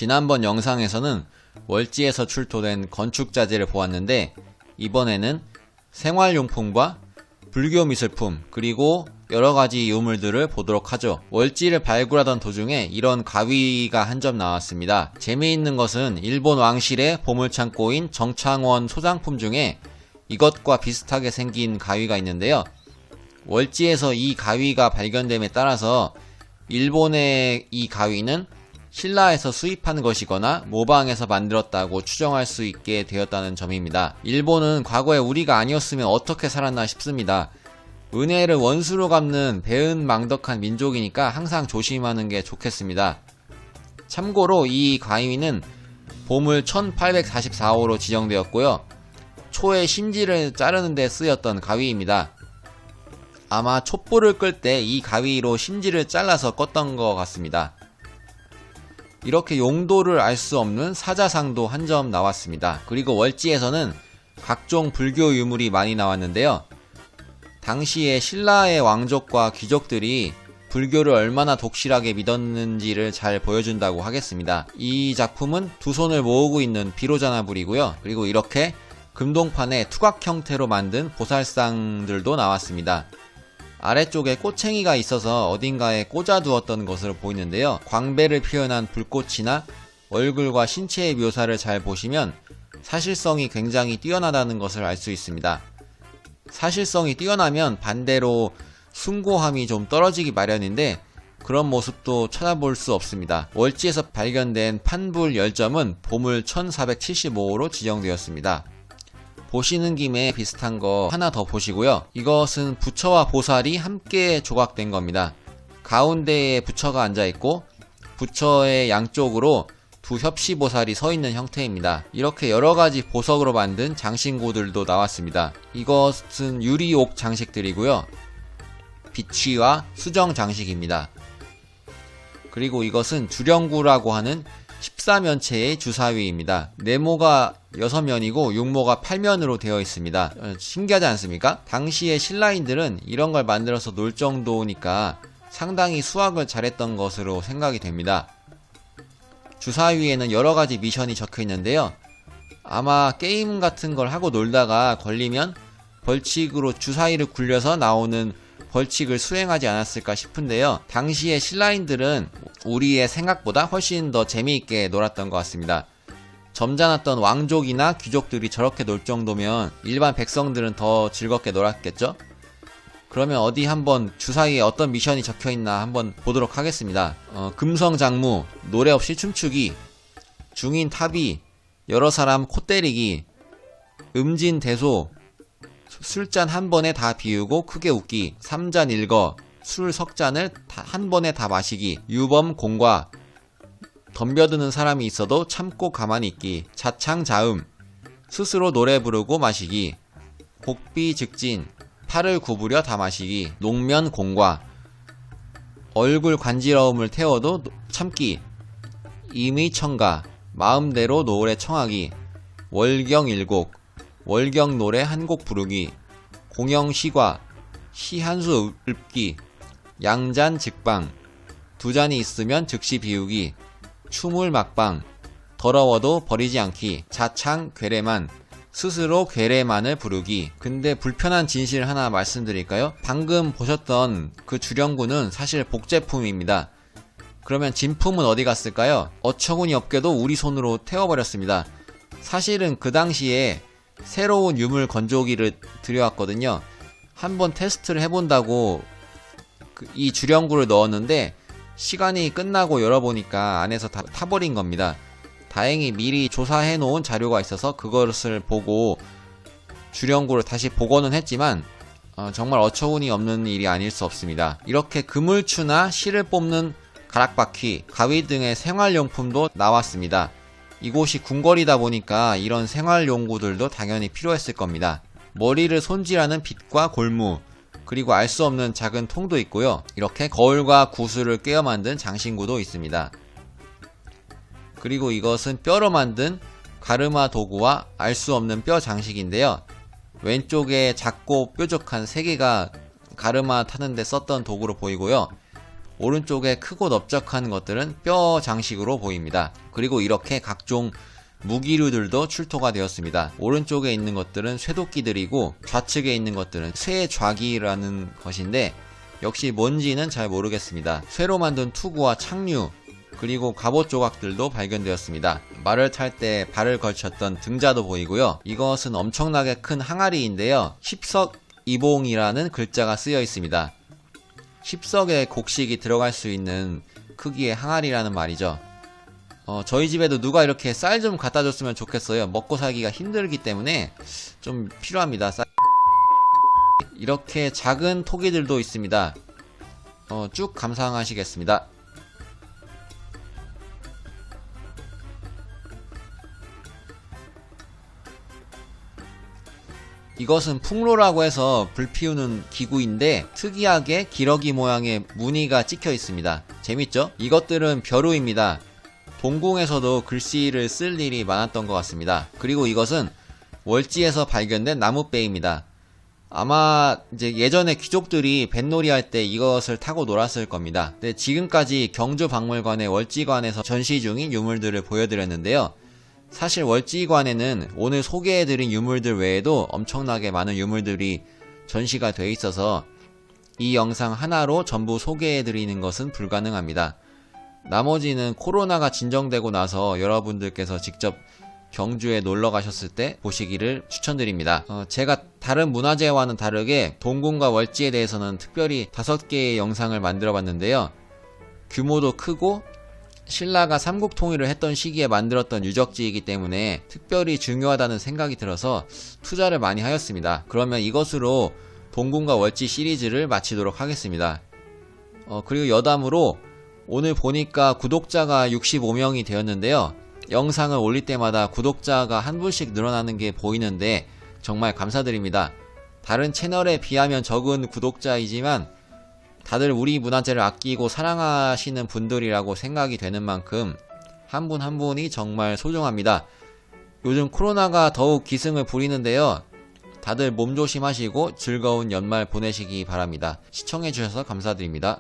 지난번 영상에서는 월지에서 출토된 건축자재를 보았는데, 이번에는 생활용품과 불교 미술품 그리고 여러가지 유물들을 보도록 하죠. 월지를 발굴하던 도중에 이런 가위가 한 점 나왔습니다. 재미있는 것은 일본 왕실의 보물창고인 정창원 소장품 중에 이것과 비슷하게 생긴 가위가 있는데요. 월지에서 이 가위가 발견됨에 따라서 일본의 이 가위는 신라에서 수입한 것이거나 모방해서 만들었다고 추정할 수 있게 되었다는 점입니다. 일본은 과거에 우리가 아니었으면 어떻게 살았나 싶습니다. 은혜를 원수로 갚는 배은망덕한 민족이니까 항상 조심하는 게 좋겠습니다. 참고로 이 가위는 보물 1844호로 지정되었고요. 초의 심지를 자르는 데 쓰였던 가위입니다. 아마 촛불을 끌 때 이 가위로 심지를 잘라서 껐던 것 같습니다. 이렇게 용도를 알 수 없는 사자상도 한 점 나왔습니다. 그리고 월지에서는 각종 불교 유물이 많이 나왔는데요. 당시에 신라의 왕족과 귀족들이 불교를 얼마나 독실하게 믿었는지를 잘 보여준다고 하겠습니다. 이 작품은 두 손을 모으고 있는 비로자나불이고요. 그리고 이렇게 금동판에 투각 형태로 만든 보살상들도 나왔습니다. 아래쪽에 꼬챙이가 있어서 어딘가에 꽂아두었던 것으로 보이는데요. 광배를 표현한 불꽃이나 얼굴과 신체의 묘사를 잘 보시면 사실성이 굉장히 뛰어나다는 것을 알 수 있습니다. 사실성이 뛰어나면 반대로 숭고함이 좀 떨어지기 마련인데 그런 모습도 찾아볼 수 없습니다. 월지에서 발견된 판불 10점은 보물 1475호로 지정되었습니다. 보시는 김에 비슷한 거 하나 더 보시고요. 이것은 부처와 보살이 함께 조각된 겁니다. 가운데에 부처가 앉아있고 부처의 양쪽으로 두 협시보살이 서 있는 형태입니다. 이렇게 여러가지 보석으로 만든 장신구들도 나왔습니다. 이것은 유리옥 장식들이고요. 비취와 수정 장식입니다. 그리고 이것은 주령구라고 하는 14면체의 주사위입니다. 네모가 6면이고 육모가 8면으로 되어 있습니다. 신기하지 않습니까? 당시의 신라인들은 이런 걸 만들어서 놀 정도니까 상당히 수학을 잘했던 것으로 생각이 됩니다. 주사위에는 여러가지 미션이 적혀 있는데요. 아마 게임 같은 걸 하고 놀다가 걸리면 벌칙으로 주사위를 굴려서 나오는 벌칙을 수행하지 않았을까 싶은데요. 당시의 신라인들은 우리의 생각보다 훨씬 더 재미있게 놀았던 것 같습니다. 점잖았던 왕족이나 귀족들이 저렇게 놀 정도면 일반 백성들은 더 즐겁게 놀았겠죠? 그러면 어디 한번 주사위에 어떤 미션이 적혀있나 한번 보도록 하겠습니다. 금성장무, 노래 없이 춤추기, 중인 탑이, 여러 사람 코 때리기, 음진대소, 술잔 한 번에 다 비우고 크게 웃기, 삼잔 일거, 술 석잔을 한 번에 다 마시기, 유범 공과, 덤벼드는 사람이 있어도 참고 가만히 있기, 자창자음, 스스로 노래 부르고 마시기, 곡비 즉진, 팔을 구부려 다 마시기, 농면 공과, 얼굴 간지러움을 태워도 참기, 임의 청가, 마음대로 노래 청하기, 월경 일곡, 월경 노래 한 곡 부르기, 공영 시과, 시 한 수 읊기, 양잔 즉방, 두 잔이 있으면 즉시 비우기, 추물 막방, 더러워도 버리지 않기, 자창 괴례만, 스스로 괴례만을 부르기. 근데 불편한 진실 하나 말씀드릴까요? 방금 보셨던 그 주령구는 사실 복제품입니다. 그러면 진품은 어디 갔을까요? 어처구니 없게도 우리 손으로 태워버렸습니다. 사실은 그 당시에 새로운 유물 건조기를 들여왔거든요. 한번 테스트를 해본다고 이 주령구를 넣었는데 시간이 끝나고 열어보니까 안에서 다 타버린 겁니다. 다행히 미리 조사해 놓은 자료가 있어서 그것을 보고 주령구를 다시 복원은 했지만 정말 어처구니 없는 일이 아닐 수 없습니다. 이렇게 그물추나 실을 뽑는 가락바퀴, 가위 등의 생활용품도 나왔습니다. 이곳이 궁궐이다 보니까 이런 생활용구들도 당연히 필요했을 겁니다. 머리를 손질하는 빗과 골무, 그리고 알 수 없는 작은 통도 있고요. 이렇게 거울과 구슬을 꿰어 만든 장신구도 있습니다. 그리고 이것은 뼈로 만든 가르마 도구와 알 수 없는 뼈 장식인데요. 왼쪽에 작고 뾰족한 3개가 가르마 타는데 썼던 도구로 보이고요. 오른쪽에 크고 넓적한 것들은 뼈 장식으로 보입니다. 그리고 이렇게 각종 무기류들도 출토가 되었습니다. 오른쪽에 있는 것들은 쇠도끼들이고 좌측에 있는 것들은 쇠좌기라는 것인데 역시 뭔지는 잘 모르겠습니다. 쇠로 만든 투구와 착류 그리고 갑옷 조각들도 발견되었습니다. 말을 탈 때 발을 걸쳤던 등자도 보이고요. 이것은 엄청나게 큰 항아리인데요. 십석이봉이라는 글자가 쓰여 있습니다. 10석의 곡식이 들어갈 수 있는 크기의 항아리라는 말이죠. 저희 집에도 누가 이렇게 쌀 좀 갖다 줬으면 좋겠어요. 먹고 살기가 힘들기 때문에 좀 필요합니다. 이렇게 작은 토기들도 있습니다. 쭉 감상하시겠습니다. 이것은 풍로라고 해서 불 피우는 기구인데 특이하게 기러기 모양의 무늬가 찍혀 있습니다. 재밌죠? 이것들은 벼루입니다. 동궁에서도 글씨를 쓸 일이 많았던 것 같습니다. 그리고 이것은 월지에서 발견된 나무배입니다. 아마 이제 예전에 귀족들이 뱃놀이 할 때 이것을 타고 놀았을 겁니다. 근데 지금까지 경주박물관의 월지관에서 전시 중인 유물들을 보여드렸는데요. 사실 월지관에는 오늘 소개해드린 유물들 외에도 엄청나게 많은 유물들이 전시가 돼 있어서 이 영상 하나로 전부 소개해드리는 것은 불가능합니다. 나머지는 코로나가 진정되고 나서 여러분들께서 직접 경주에 놀러 가셨을 때 보시기를 추천드립니다. 제가 다른 문화재와는 다르게 동궁과 월지에 대해서는 특별히 5개의 영상을 만들어 봤는데요. 규모도 크고 신라가 삼국통일을 했던 시기에 만들었던 유적지이기 때문에 특별히 중요하다는 생각이 들어서 투자를 많이 하였습니다. 그러면 이것으로 동궁과 월지 시리즈를 마치도록 하겠습니다. 그리고 여담으로 오늘 보니까 구독자가 65명이 되었는데요. 영상을 올릴 때마다 구독자가 한 분씩 늘어나는 게 보이는데 정말 감사드립니다. 다른 채널에 비하면 적은 구독자이지만 다들 우리 문화재를 아끼고 사랑하시는 분들이라고 생각이 되는 만큼 한 분 한 분이 정말 소중합니다. 요즘 코로나가 더욱 기승을 부리는데요. 다들 몸조심하시고 즐거운 연말 보내시기 바랍니다. 시청해주셔서 감사드립니다.